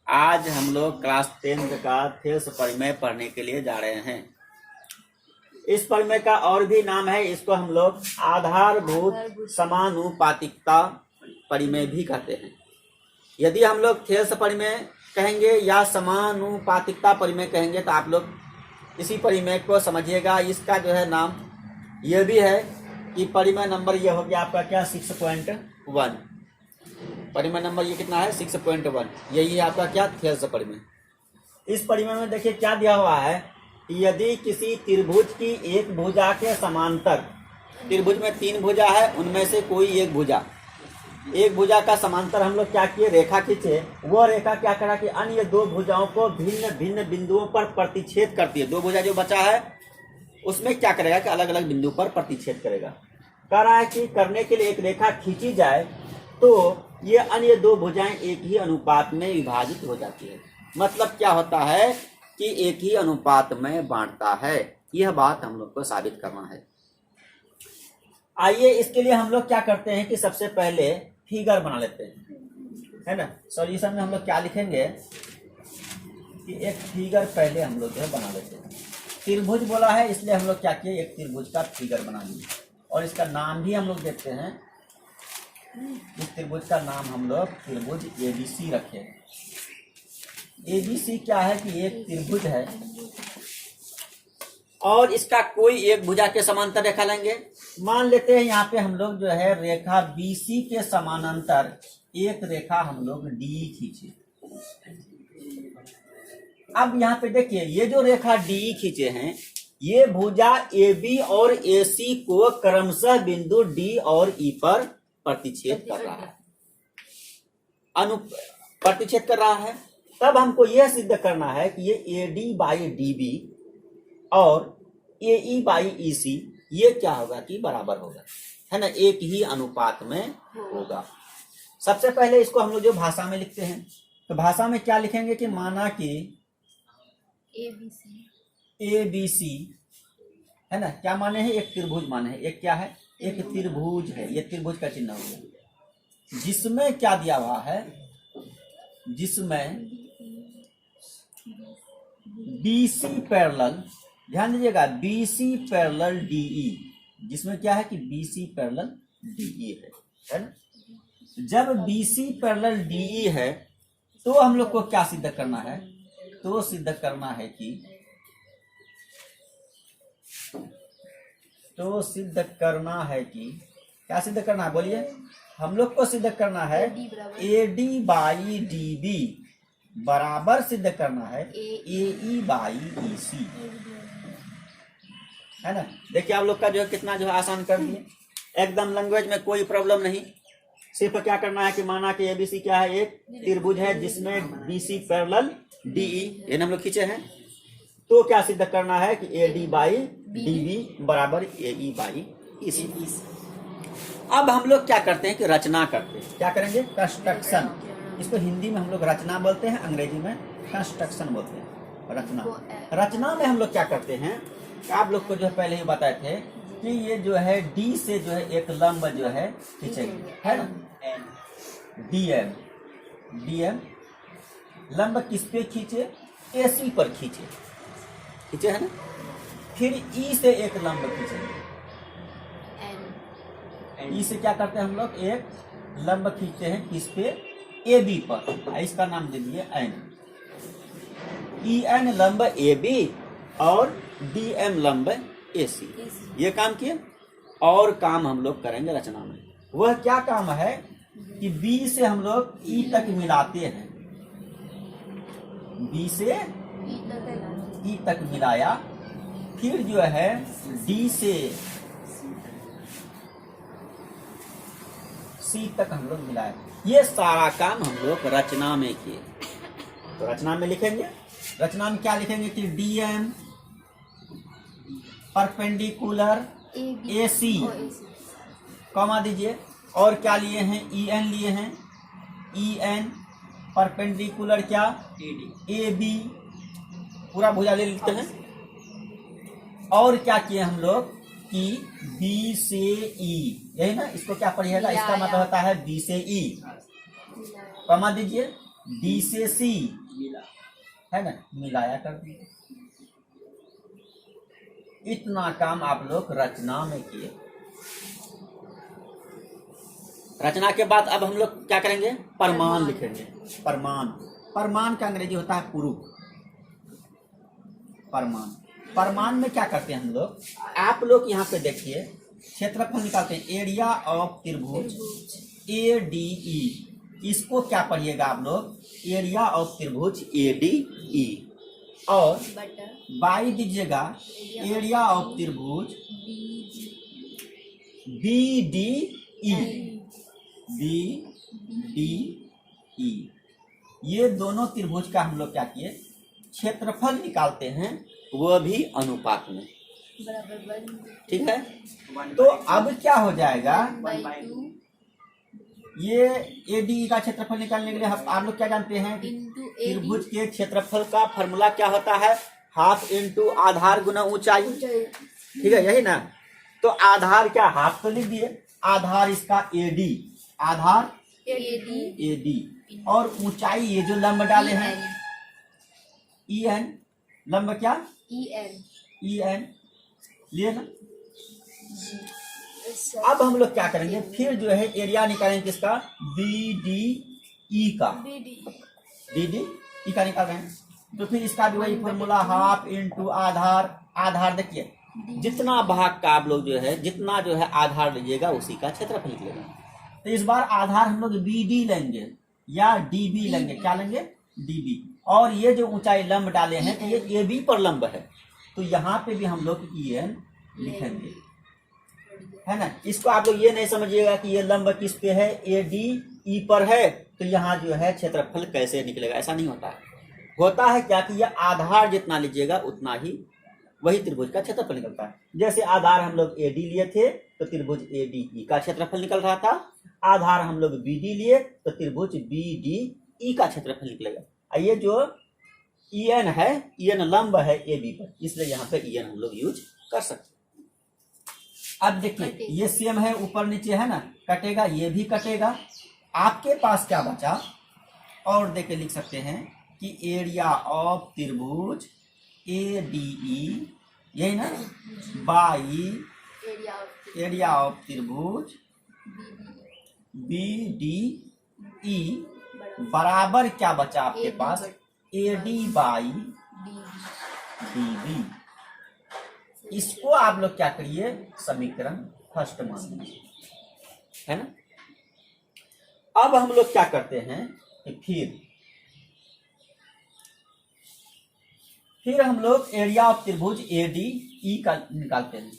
आज हम लोग क्लास 10th का थेल्स परिमेय पढ़ने के लिए जा रहे हैं। इस परिमेय का और भी नाम है, इसको हम लोग आधारभूत समानुपातिकता परिमेय भी कहते हैं। यदि हम लोग थेल्स परिमेय कहेंगे या समानुपातिकता परिमेय कहेंगे तो आप लोग इसी परिमेय को समझिएगा। इसका जो है नाम यह भी है कि परिमेय नंबर ये हो गया आपका क्या 6.1। परिमेय नंबर ये कितना है 6.1। यही है आपका क्या थेल्स परिमेय। इस परिमेय में देखिए क्या दिया हुआ है, यदि किसी त्रिभुज की एक भुजा के समांतर, त्रिभुज में 3 भुजा है, उनमें से कोई एक भुजा का समांतर हम लोग क्या किए, रेखा खींचे। वो रेखा क्या करा कि अन्य 2 भुजाओं को भिन्न भिन्न बिंदुओं पर प्रतिच्छेद करती है। 2 भुजा जो बचा है उसमें क्या करेगा कि अलग अलग बिंदु पर प्रतिच्छेद करेगा। कह रहा है कि करने के लिए एक रेखा खींची जाए तो ये अन्य 2 भुजाएं एक ही अनुपात में विभाजित हो जाती है। मतलब क्या होता है कि एक ही अनुपात में बांटता है। यह बात हम लोग को साबित करना है। आइए इसके लिए हम लोग क्या करते हैं कि सबसे पहले फिगर बना लेते हैं, है ना। सॉल्यूशन में हम लोग क्या लिखेंगे कि एक फिगर पहले हम लोग जो है बना लेते हैं। त्रिभुज बोला है इसलिए हम लोग क्या किए, एक त्रिभुज का फिगर बना लिए और इसका नाम भी हम लोग देते हैं। इस त्रिभुज का नाम हम लोग त्रिभुज ABC रखे। ABC क्या है कि एक त्रिभुज है और इसका कोई एक भुजा के समांतर रेखा लेंगे। मान लेते हैं यहाँ पे हम लोग जो है रेखा BC के समानांतर एक रेखा हम लोग D खींचे। अब यहाँ पे देखिए ये जो रेखा D खींचे हैं, ये भुजा AB और AC को क्रमशः बिंदु D और E पर प्रतिच्छेद कर रहा है, प्रतिच्छेद कर रहा है। तब हमको यह सिद्ध करना है कि ये AD/DB और AE/EC ये क्या होगा कि बराबर होगा, है ना, एक ही अनुपात में होगा। सबसे पहले इसको हम लोग जो भाषा में लिखते हैं तो भाषा में क्या लिखेंगे कि माना कि ABC है ना, क्या माने हैं, एक त्रिभुज माने हैं। एक क्या है, एक त्रिभुज है। ये त्रिभुज का चिन्ह होगा जिसमें क्या दिया हुआ है, जिसमें BC पैरेलल, ध्यान दीजिएगा BC पैरेलल DE, जिसमें क्या है कि BC पैरेलल DE है ना। जब BC पैरेलल DE है तो हम लोग को क्या सिद्ध करना है, तो सिद्ध करना है कि क्या सिद्ध करना है, बोलिए। हम लोग को सिद्ध करना है AD/DB बराबर सिद्ध करना है AE/EC, है ना। देखिए आप लोग का जो है कितना जो है आसान कर दिए, एकदम लैंग्वेज में कोई प्रॉब्लम नहीं। सिर्फ क्या करना है कि माना कि ABC क्या है, एक त्रिभुज है जिसमें BC पैरेलल DE ये हम लोग खींचे हैं। तो क्या सिद्ध करना है कि AD/DB बराबर AE/EC। अब हम लोग क्या करते हैं कि रचना करते हैं। क्या करेंगे, कंस्ट्रक्शन। इसको हिंदी में हम लोग रचना बोलते हैं, अंग्रेजी में कंस्ट्रक्शन बोलते हैं। रचना में हम लोग क्या करते हैं, आप लोग को जो है पहले ही बताए थे कि ये जो है D से जो है एक लंब जो है खींचेंगे, है ना, DM लंब किस पे खींचे, AC पर खींचे है ना। फिर E से एक लंब खींचेंगे। E से क्या करते हैं हम लोग, एक लंब खींचते हैं किस पे, AB पर। इसका नाम दे दिए N। EN लंब AB और DM लंब AC। ये काम किए। और काम हम लोग करेंगे रचना में। वह क्या काम है कि B से हम लोग E तक मिलाते हैं। B से E तक मिलाया, फिर जो है D से C तक हम लोग मिलाए। ये सारा काम हम लोग रचना में किए। तो रचना में लिखेंगे, रचना में क्या लिखेंगे कि DM परपेंडिकुलर AC, कॉमा दीजिए, और क्या लिए हैं, EN लिए हैं, EN परपेंडिकुलर क्या AB, पूरा भुजा ले लेते हैं। और क्या किए हम लोग कि B से E, यही ना, इसको क्या पढ़िएगा, इसका मतलब होता है B से E, कॉमा दीजिए, डी से सी है ना, मिलाया कर दिए। इतना काम आप लोग रचना में किए। रचना के बाद अब हम लोग क्या करेंगे, परमान लिखेंगे। परमान, परमान का अंग्रेजी होता है प्रूफ। परमान, परमान में क्या करते हैं हम लोग, आप लोग यहाँ पे देखिए क्षेत्रफल निकालते हैं। एरिया ऑफ त्रिभुज ADE, इसको क्या पढ़िएगा आप लोग, एरिया ऑफ त्रिभुज ADE, और बाई दीजिएगा एरिया ऑफ त्रिभुज BDE। BDE, ये दोनों त्रिभुज का हम लोग क्या किए, क्षेत्रफल निकालते हैं, वो भी अनुपात में। ठीक है, तो अब क्या हो जाएगा, ये ADE का क्षेत्रफल निकालने के लिए आप लोग क्या जानते हैं, त्रिभुज के क्षेत्रफल का फॉर्मूला क्या होता है, हाफ इंटू आधार गुना ऊंचाई। ठीक है, यही ना। तो आधार क्या, हाफ तो लिख दिए, आधार इसका AD, आधार AD, और ऊंचाई ये जो लंब डाले हैं EN, लंब क्या EN लिए ना। अब हम लोग क्या करेंगे, फिर जो है एरिया निकालेंगे किसका, BDE का, BDE का निकाल रहे हैं। तो फिर इसका भी वही फॉर्मूला, हाफ इंटू आधार। आधार देखिए जितना भाग का आप लोग जो है, जितना जो है आधार लीजिएगा उसी का क्षेत्रफल निकलेगा। तो इस बार आधार हम लोग BD लेंगे या DB लेंगे, क्या लेंगे, DB। और ये जो ऊंचाई लंब डाले हैं तो ये AB पर लंब है, तो यहाँ पे भी हम लोग EN लिखेंगे, है ना। इसको आप लोग ये नहीं समझिएगा कि ये लंब किस पे है, ADE पर है, तो यहाँ जो है क्षेत्रफल कैसे निकलेगा, ऐसा नहीं होता है। होता है क्या कि ये आधार जितना लीजिएगा उतना ही वही त्रिभुज का क्षेत्रफल निकलता है। जैसे आधार हम लोग AD लिए थे तो त्रिभुज ADE का क्षेत्रफल निकल रहा था, आधार हम लोग BD लिए तो त्रिभुज BDE का क्षेत्रफल निकलेगा। ये जो EN है, EN लंब है AB पर, इसलिए यहाँ पे EN हम लोग यूज कर सकते हैं। अब देखिए ये सेम है, ऊपर नीचे है ना, कटेगा, ये भी कटेगा। आपके पास क्या बचा, और देखे लिख सकते हैं कि एरिया ऑफ त्रिभुज ADE, यही ना, बाई एरिया ऑफ त्रिभुज BDE बराबर क्या बचा आपके पास, AD बाई DB। इसको आप लोग क्या करिए, समीकरण फर्स्ट मान लीजिए, है ना। अब हम लोग क्या करते हैं कि फिर हम लोग एरिया ऑफ त्रिभुज ADE का निकालते हैं।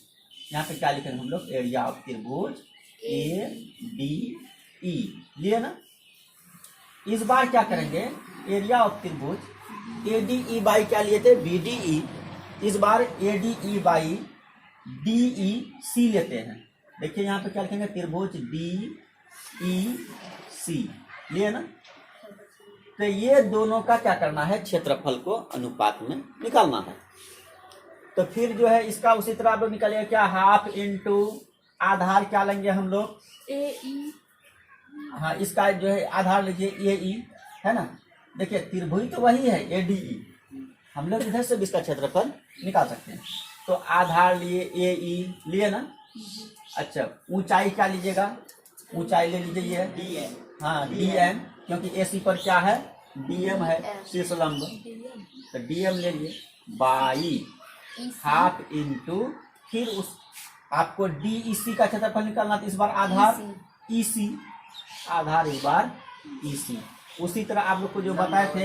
यहाँ पे क्या लिखेंगे हम लोग, एरिया ऑफ त्रिभुज ADE लिए ना। इस बार क्या करेंगे, एरिया ऑफ त्रिभुज ADE बाई क्या लिए थे, BDE। इस बार ADE बाई DEC लेते हैं। देखिए यहाँ पे क्या लिखेंगे, त्रिभुज DEC लिए ना। तो ये दोनों का क्या करना है, क्षेत्रफल को अनुपात में निकालना है। तो फिर जो है इसका उसी तरह आप लोग निकालिएगा, क्या, हाफ इंटू आधार क्या लेंगे हम लोग, AE। हाँ, इसका जो है आधार लीजिए AE, है ना। देखिए त्रिभुज तो वही है ADE, हम लोग इधर से भी इसका क्षेत्रफल निकाल सकते हैं। तो आधार लिए AE लिए ना। अच्छा, ऊंचाई क्या लीजिएगा, ऊंचाई ले लीजिए ये हाँ DM, क्योंकि AC पर क्या है, DM है, शीर्ष लंब, तो DM ले लिए बाई हाफ इंटू, फिर उस आपको DEC का क्षेत्रफल निकालना, तो इस बार आधार EC, आधार इस बार EC। उसी तरह आप लोग को जो बताए थे,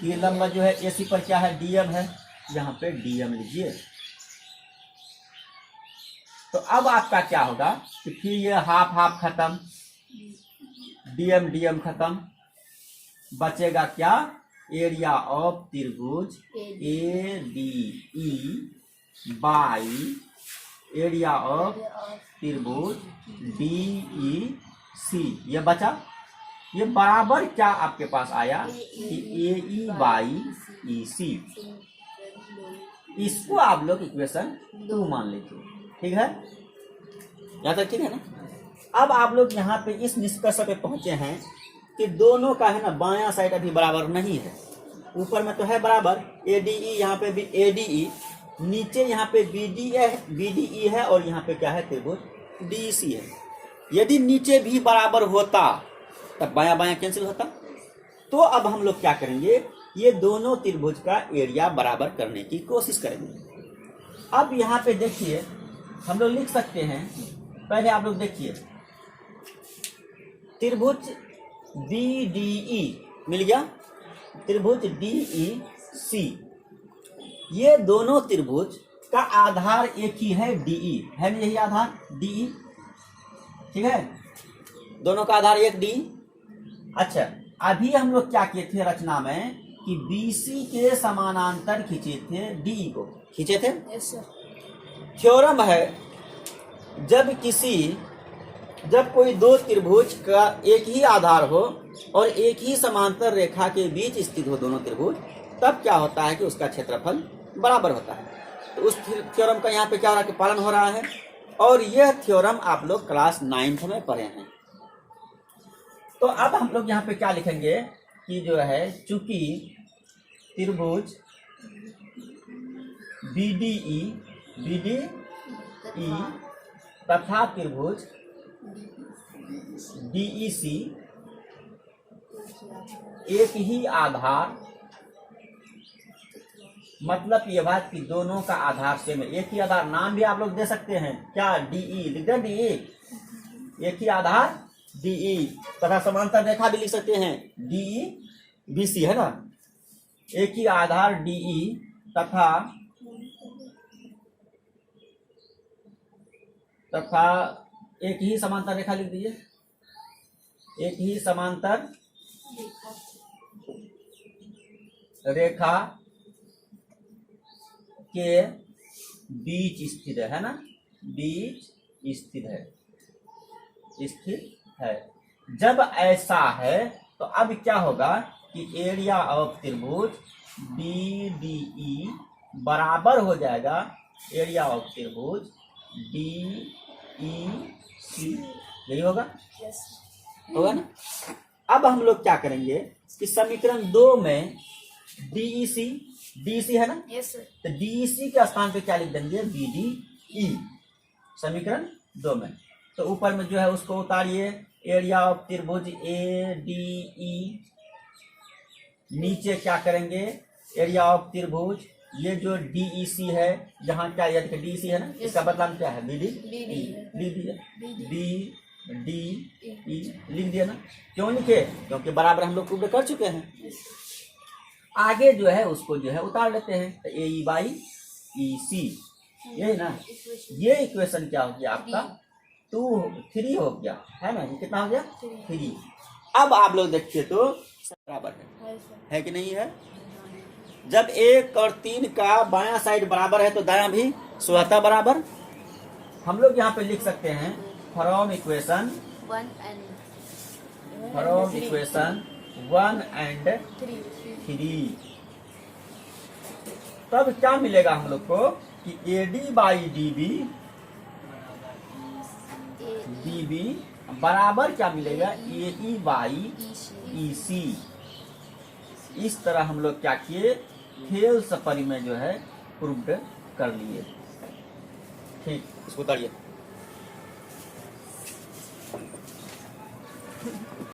ये लंबा जो है AC पर क्या है, DM है, यहाँ पे DM लीजिए। तो अब आपका क्या होगा कि फिर ये हाफ हाफ खत्म, DM खत्म, बचेगा क्या, एरिया ऑफ त्रिभुज ADE बाई एरिया ऑफ त्रिभुज DEC। ये बचा, ये बराबर क्या आपके पास आया कि AE बाई EC। इसको आप लोग इक्वेशन 2 मान लीजिए, ठीक है, यहाँ तक ठीक है ना। अब आप लोग यहाँ पे इस निष्कर्ष पे पहुंचे हैं कि दोनों का है ना बायां साइड अभी बराबर नहीं है। ऊपर में तो है बराबर, ADE यहाँ पे भी ADE, नीचे यहाँ पे BDE है और यहाँ पे क्या है त्रिभुज DEC है। यदि नीचे भी बराबर होता तब बायां बायां कैंसिल होता। तो अब हम लोग क्या करेंगे, ये दोनों त्रिभुज का एरिया बराबर करने की कोशिश करेंगे। अब यहाँ पे देखिए हम लोग लिख सकते हैं, पहले आप लोग देखिए त्रिभुज BDE मिल गया, त्रिभुज DEC, ये दोनों त्रिभुज का आधार एक ही है DE, है ना, यही आधार DE, ठीक है, दोनों का आधार एक DE। अच्छा, अभी हम लोग क्या किए थे रचना में कि BC के समानांतर खींचे थे, DE को खींचे थे। Yes sir. थ्योरम है जब कोई दो त्रिभुज का एक ही आधार हो और एक ही समांतर रेखा के बीच स्थित हो दोनों त्रिभुज, तब क्या होता है कि उसका क्षेत्रफल बराबर होता है। तो उस थ्योरम का यहाँ पे क्या हो रहा है कि पालन हो रहा है, और यह थ्योरम आप लोग क्लास 9th में पढ़े हैं। तो अब हम लोग यहाँ पे क्या लिखेंगे कि जो है चूंकि त्रिभुज BDE तथा त्रिभुज DEC एक ही आधार, मतलब ये बात कि दोनों का आधार सेम है, एक ही आधार, नाम भी आप लोग दे सकते हैं क्या, DE लिख दें, DE एक ही आधार DE, तथा समांतर रेखा भी लिख सकते हैं DE BC, है ना, एक ही आधार DE तथा एक ही समांतर रेखा लिख दीजिए, एक ही समांतर रेखा के बीच स्थित है ना, बीच स्थित है। जब ऐसा है तो अब क्या होगा कि एरिया ऑफ त्रिभुज BDE बराबर हो जाएगा एरिया ऑफ त्रिभुज DEC, यही होगा, होगा ना। अब हम लोग क्या करेंगे कि समीकरण 2 में DEC है ना, यस सर। तो DEC के स्थान पे क्या लिख देंगे, BDE, समीकरण 2 में। तो ऊपर में जो है उसको उतारिए, एरिया ऑफ त्रिभुज ADE, नीचे क्या करेंगे एरिया ऑफ त्रिभुज ये जो DEC है, जहाँ क्या याद DEC है ना, इसका बदलाव क्या है BDE लिख दिया ना। क्यों लिखे, क्योंकि बराबर हम लोग प्रूव कर चुके हैं। आगे जो है उसको जो है उतार लेते हैं, तो AE/EC, यही ना, ये इक्वेशन क्या हो गया आपका 3 हो गया, है ना, ये कितना हो गया 3। अब आप लोग देखिए तो बराबर है कि नहीं है। जब 1 और 3 का बायां साइड बराबर है तो दायां भी स्वतः बराबर। हम लोग यहाँ पे लिख सकते हैं फ्रॉम इक्वेशन 1 and 3, तब क्या मिलेगा हम लोग को कि AD/DB बराबर क्या मिलेगा AE/EC। इस तरह हम लोग क्या किए, थेल्स परिमेय जो है प्रूव्ड कर लिए। ठीक, इसको उतारिए।